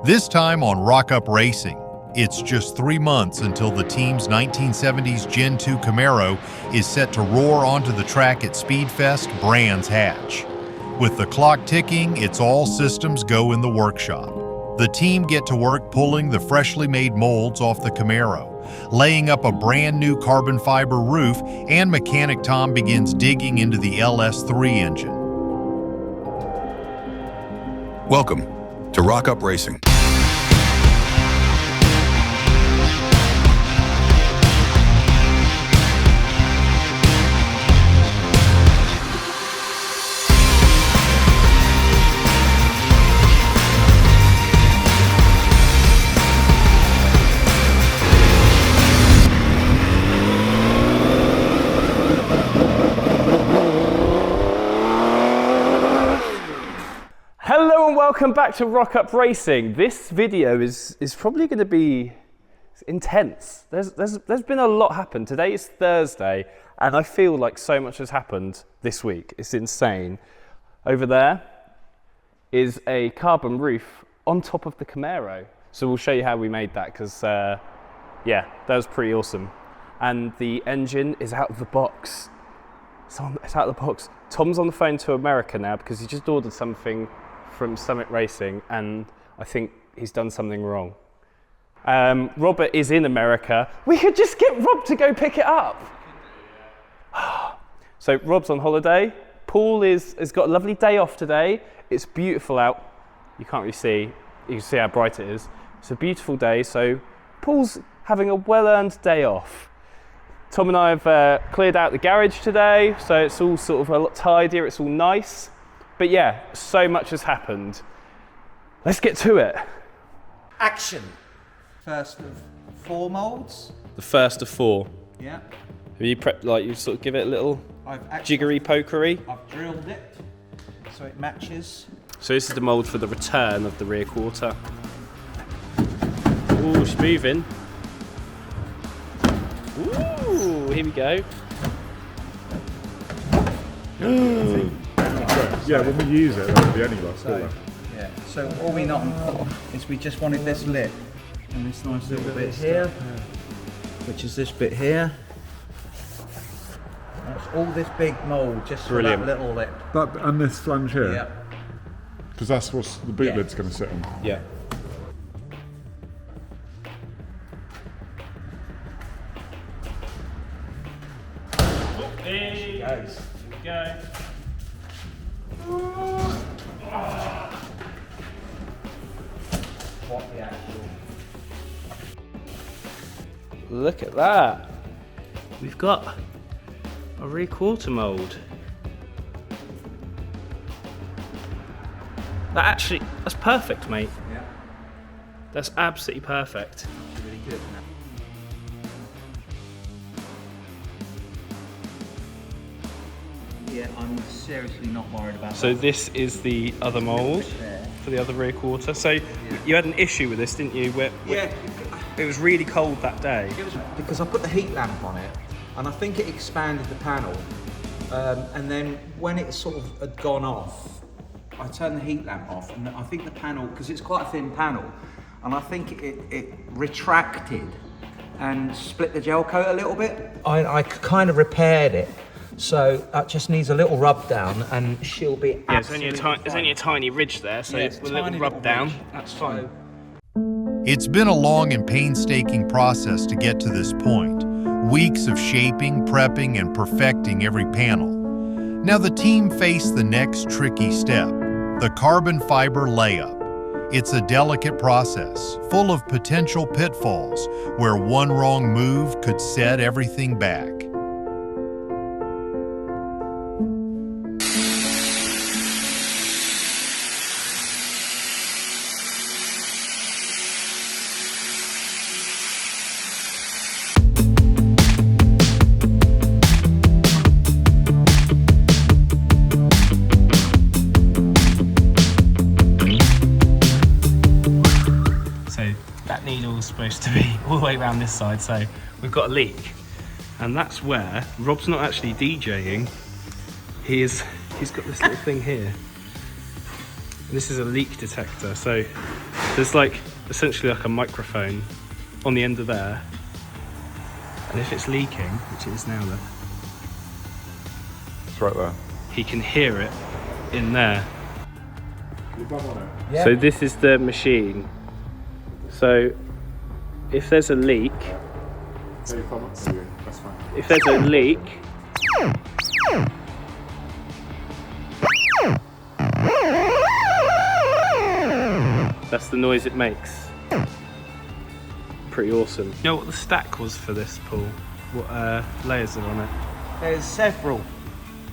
This time on Rock Up Racing, it's just 3 months until the team's 1970s Gen 2 Camaro is set to roar onto the track at SpeedFest Brands Hatch. With the clock ticking, it's all systems go in the workshop. The team get to work pulling the freshly made molds off the Camaro, laying up a brand new carbon fiber roof, and mechanic Tom begins digging into the LS3 engine. Welcome to Rock Up Racing. Hello and welcome back to Rock Up Racing. This video is probably going to be intense. There's been a lot happen. Today is Thursday and I feel like so much has happened this week. It's insane. Over there is a carbon roof on top of the Camaro. So we'll show you how we made that because yeah, that was pretty awesome. And the engine is out of the box. It's out of the box. Tom's on the phone to America now because he just ordered something from Summit Racing and I think he's done something wrong. Robert is in America. We could just get Rob to go pick it up. So Rob's on holiday. Paul has got a lovely day off today. It's beautiful out. You can't really see. You can see how bright it is. It's a beautiful day. So Paul's having a well-earned day off. Tom and I have cleared out the garage today. So it's all sort of a lot tidier. It's all nice. But yeah, so much has happened. Let's get to it. Action. First of 4 molds. The first of 4. Yeah. Have you prepped, like, you sort of give it a little jiggery pokery? I've drilled it so it matches. So this is the mold for the return of the rear quarter. Ooh, she's moving. Ooh, here we go. Yeah, when we use it, that'll be any glass, So, yeah. So all we know is we just wanted this lip and this nice little bit here, which is this bit here. That's all this big mold just for that little lip. That and this flange here. Yeah. Because that's what the boot lid's going to sit on. Yeah. There she goes. Here we go. What the actual? Look at that. We've got a rear quarter mold. That's perfect, mate. Yeah. That's absolutely perfect. It's really good. Yeah, I'm seriously not worried about So that. this is the other mold for the other rear quarter. So you had an issue with this, didn't you? Where it was really cold that day. It was because I put the heat lamp on it, and I think it expanded the panel. And then when it sort of had gone off, I turned the heat lamp off, and I think the panel, because it's quite a thin panel, and I think it retracted and split the gel coat a little bit. I kind of repaired it. So that just needs a little rub down and she'll be absolutely fine. There's only a tiny ridge there, so it's with a little rub down, that's fine. It's been a long and painstaking process to get to this point. Weeks of shaping, prepping, and perfecting every panel. Now the team face the next tricky step, the carbon fiber layup. It's a delicate process, full of potential pitfalls, where one wrong move could set everything back. Needle's supposed to be all the way around this side, so we've got a leak, and that's where Rob's not actually DJing. He's got this little thing here. This is a leak detector, so there's like essentially like a microphone on the end of there, and if it's leaking, which it is now, look, It's right there. he can hear it in there. You bum on it. Yeah. So this is the machine. So if there's a leak, Yeah, you bum it. Yeah, that's fine. if there's a leak, that's the noise it makes. Pretty awesome. You know what the stack was for this, Paul? What layers are on it? There's several.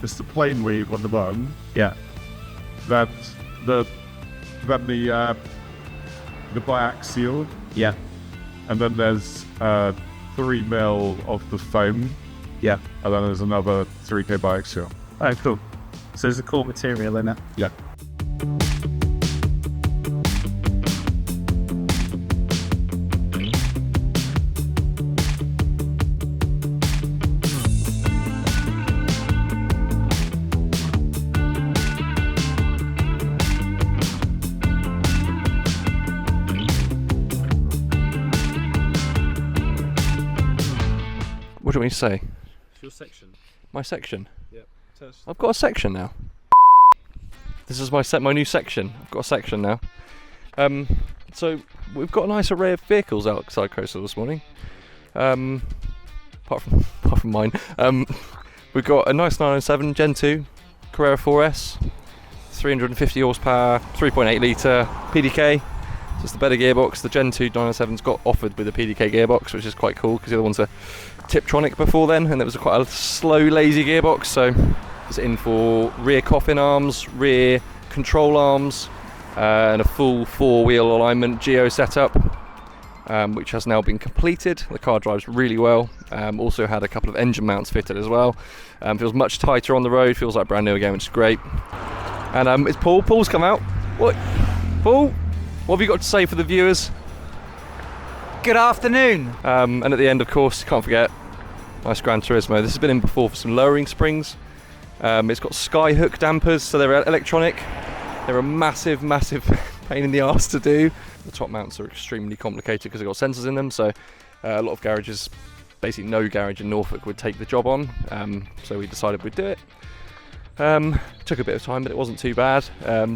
It's the plane weave on the bottom. Yeah. That's the biaxial, Yeah. and then there's 3 mil of the foam, Yeah. and then there's another 3K biaxial. Oh, cool. So there's a core material in it. Yeah. What do you want me to say? It's your section. My section? Yep. I've got a section now. This is my new section. I've got a section now. So we've got a nice array of vehicles outside Coastal this morning. Apart from mine. We've got a nice 997 Gen 2 Carrera 4S, 350 horsepower, 3.8 litre PDK. So it's the better gearbox. The Gen 2 997's got offered with a PDK gearbox, which is quite cool because the other one's a Tiptronic before then, and it was quite a slow, lazy gearbox. So it's in for rear coffin arms, rear control arms, and a full 4-wheel alignment geo setup, which has now been completed. The car drives really well. Also had a couple of engine mounts fitted as well. Feels much tighter on the road. Feels like brand new again, which is great. And it's Paul. Paul's come out. What, Paul? What have you got to say for the viewers? Good afternoon. And at the end, of course, can't forget, nice Gran Turismo. This has been in before for some lowering springs. It's got sky hook dampers, so they're electronic. They're a massive, massive pain in the arse to do. The top mounts are extremely complicated because they've got sensors in them, so a lot of garages, basically no garage in Norfolk would take the job on, so we decided we'd do it. Took a bit of time, but it wasn't too bad.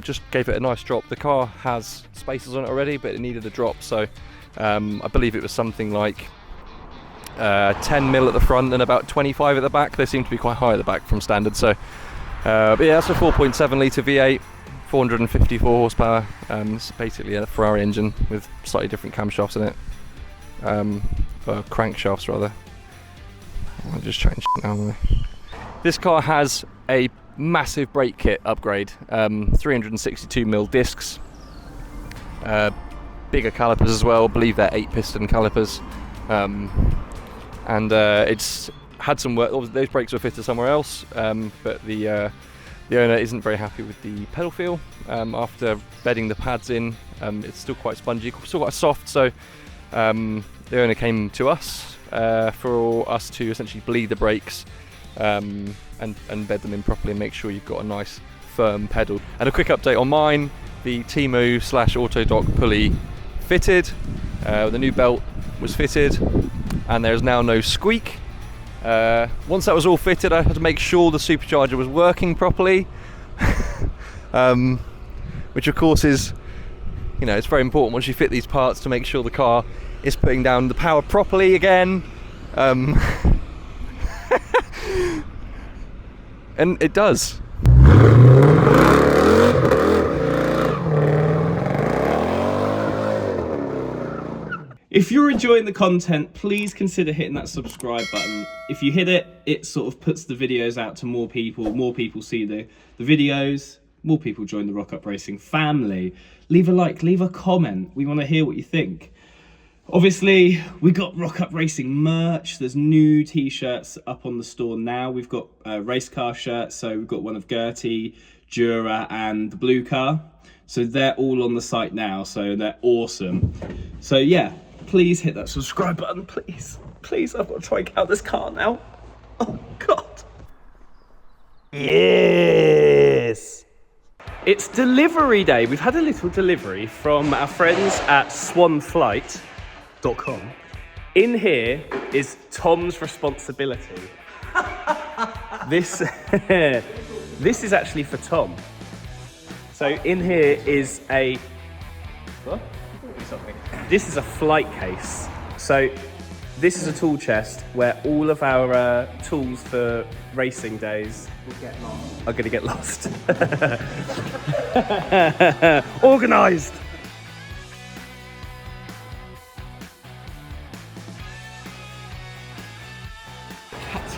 Just gave it a nice drop. The car has spacers on it already, but it needed a drop, so I believe it was something like 10 mil at the front and about 25 at the back. They seem to be quite high at the back from standard, so but yeah, that's a 4.7 litre V8, 454 horsepower. It's basically a Ferrari engine with slightly different camshafts in it, or crankshafts rather. I'll just change it now. This car has a massive brake kit upgrade, 362mm discs, bigger calipers as well. I believe they're 8-piston calipers, and it's had some work. Those brakes were fitted somewhere else, but the owner isn't very happy with the pedal feel. After bedding the pads in, it's still quite spongy, still quite soft, so the owner came to us for us to essentially bleed the brakes and bed them in properly and make sure you've got a nice firm pedal. And a quick update on mine: the Temu/Autodoc pulley fitted, the new belt was fitted, and there's now no squeak. Once that was all fitted, I had to make sure the supercharger was working properly, which of course is, you know, it's very important once you fit these parts to make sure the car is putting down the power properly again. And it does. If you're enjoying the content, please consider hitting that subscribe button. If you hit it, it sort of puts the videos out to more people see the videos, more people join the Rock Up Racing family. Leave a like, leave a comment. We want to hear what you think. Obviously, we got Rock Up Racing merch. There's new t-shirts up on the store now. We've got race car shirts, so we've got one of Gertie, Jura, and the blue car. So they're all on the site now, so they're awesome. So yeah, please hit that subscribe button, please. Please, I've got to try and get out this car now. Oh, God. Yes! It's delivery day. We've had a little delivery from our friends at swanflight.com. In here is Tom's responsibility. This is actually for Tom. So in here is a... What? This is a flight case. So this is a tool chest where all of our tools for racing days are going to get lost. Organised.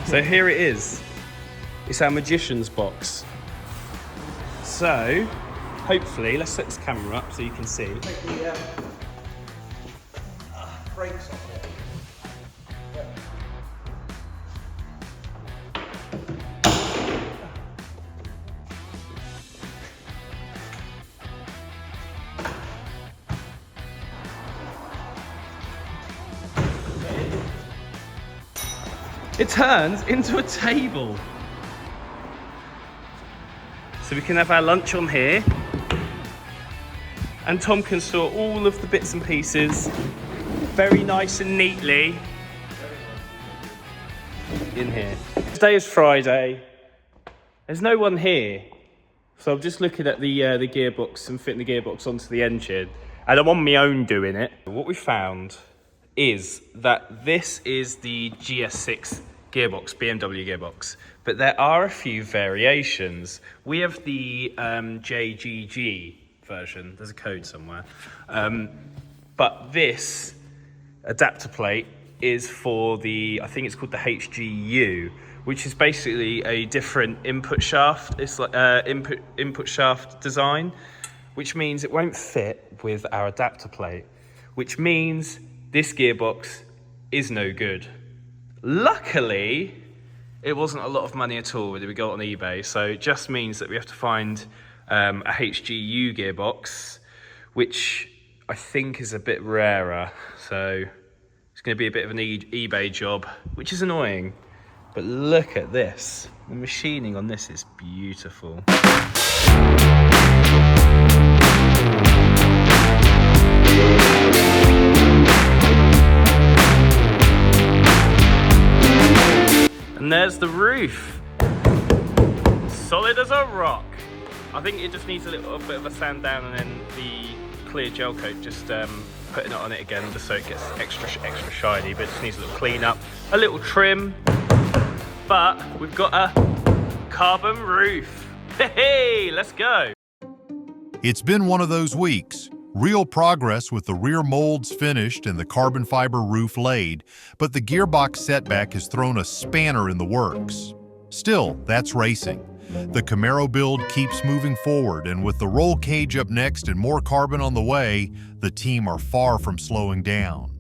So here it is. It's our magician's box. So hopefully, let's set this camera up so you can see. Take the brakes off it. It turns into a table. So we can have our lunch on here. And Tom can store all of the bits and pieces very nice and neatly in here. Today is Friday. There's no one here. So I'm just looking at the gearbox and fitting the gearbox onto the engine. And I'm on my own doing it. What we found is that this is the GS6 gearbox, BMW gearbox, but there are a few variations. We have the JGG version, there's a code somewhere, but this adapter plate is for the, I think it's called the HGU, which is basically a different input shaft. It's like input shaft design, which means it won't fit with our adapter plate, which means this gearbox is no good. Luckily, it wasn't a lot of money at all that we got on eBay, so it just means that we have to find a HGU gearbox, which I think is a bit rarer, so it's going to be a bit of an eBay job, which is annoying. But look at this. The machining on this is beautiful. And there's the roof. Solid as a rock. I think it just needs a little bit of a sand down, and then the clear gel coat, just putting it on it again just so it gets extra shiny, but it just needs a little clean up, a little trim. But we've got a carbon roof. Hey, let's go. It's been one of those weeks. Real progress with the rear molds finished and the carbon fiber roof laid, but the gearbox setback has thrown a spanner in the works. Still, that's racing. The Camaro build keeps moving forward, and with the roll cage up next and more carbon on the way, the team are far from slowing down.